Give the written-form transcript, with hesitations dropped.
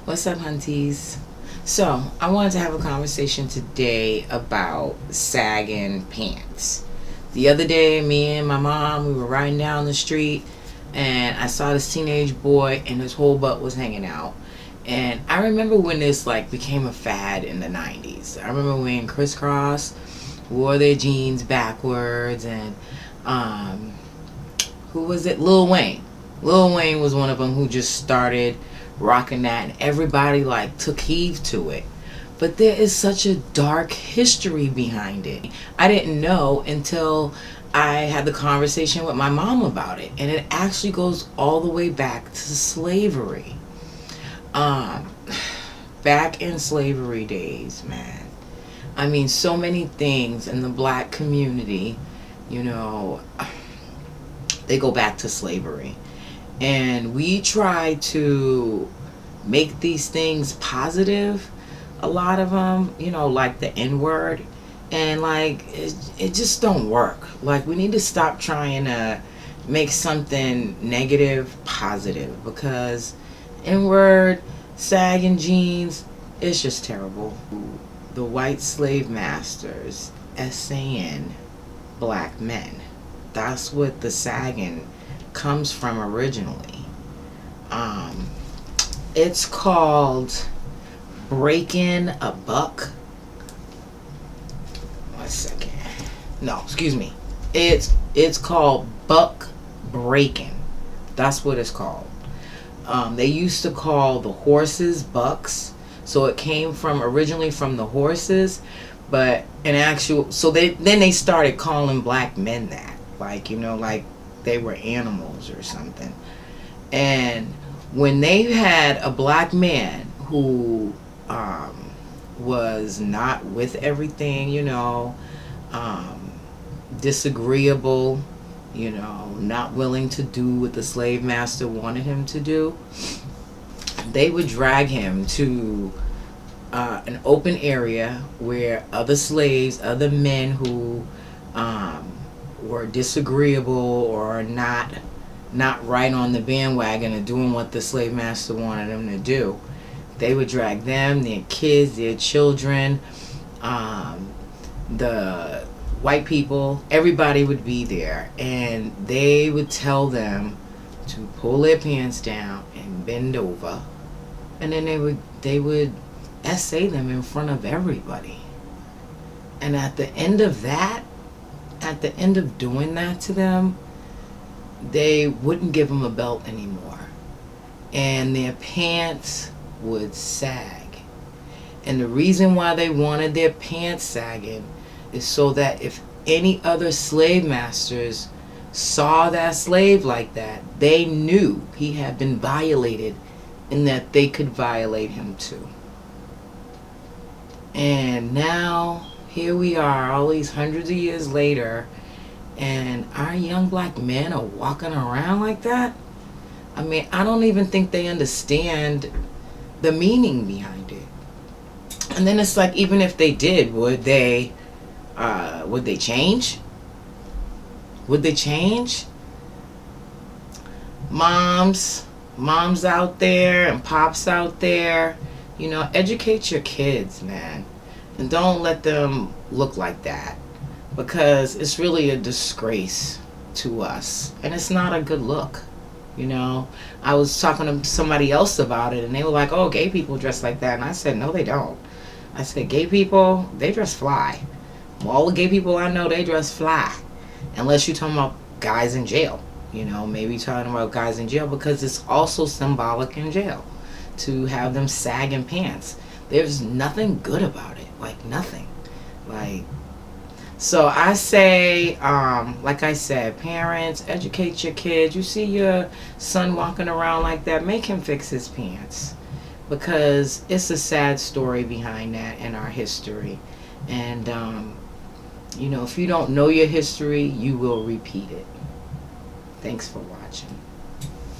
What's up, hunties? So, I wanted to have a conversation today about sagging pants. The other day, me and my mom, we were riding down the street, and I saw this teenage boy, and his whole butt was hanging out. And I remember when this became a fad in the 90s. I remember when Crisscross wore their jeans backwards, and who was it? Lil Wayne. Lil Wayne was one of them who just started rocking that, and everybody took heed to it. But there is such a dark history behind it. I didn't know until I had the conversation with my mom about it, and it actually goes all the way back to slavery. Back in slavery days, man. I mean, so many things in the black community, they go back to slavery. And we try to make these things positive, a lot of them, like the N-word. And it just don't work. We need to stop trying to make something negative positive, because N-word, sagging jeans, it's just terrible. The white slave masters essaying black men. That's what the sagging comes from originally. It's called breaking a buck. 1 second. No, excuse me. It's called buck breaking. That's what it's called. They used to call the horses bucks, so it came from originally from the horses, but so then they started calling black men that, they were animals or something. And when they had a black man who was not with everything, disagreeable, not willing to do what the slave master wanted him to do, they would drag him to an open area where other slaves, other men who were disagreeable or not right on the bandwagon of doing what the slave master wanted them to do, they would drag them, their kids, their children, the white people, everybody would be there, and they would tell them to pull their pants down and bend over, and then they would essay them in front of everybody. And at the end of doing that to them, they wouldn't give them a belt anymore, and their pants would sag. And the reason why they wanted their pants sagging is so that if any other slave masters saw that slave like that, they knew he had been violated and that they could violate him too. And now here we are, all these hundreds of years later, and our young black men are walking around like that. I mean, I don't even think they understand the meaning behind it. And then it's even if they did, would they change? Would they change? Moms out there and pops out there, educate your kids, man. And don't let them look like that, because it's really a disgrace to us. And it's not a good look. I was talking to somebody else about it, and they were like, oh, gay people dress like that. And I said, no, they don't. I said, gay people, they dress fly. Well, all the gay people I know, they dress fly. Unless you're talking about guys in jail. Maybe talking about guys in jail, because it's also symbolic in jail to have them sagging pants. There's nothing good about it. Nothing. So I say, like I said, parents, educate your kids. You see your son walking around like that, make him fix his pants. Because it's a sad story behind that in our history. And, if you don't know your history, you will repeat it. Thanks for watching.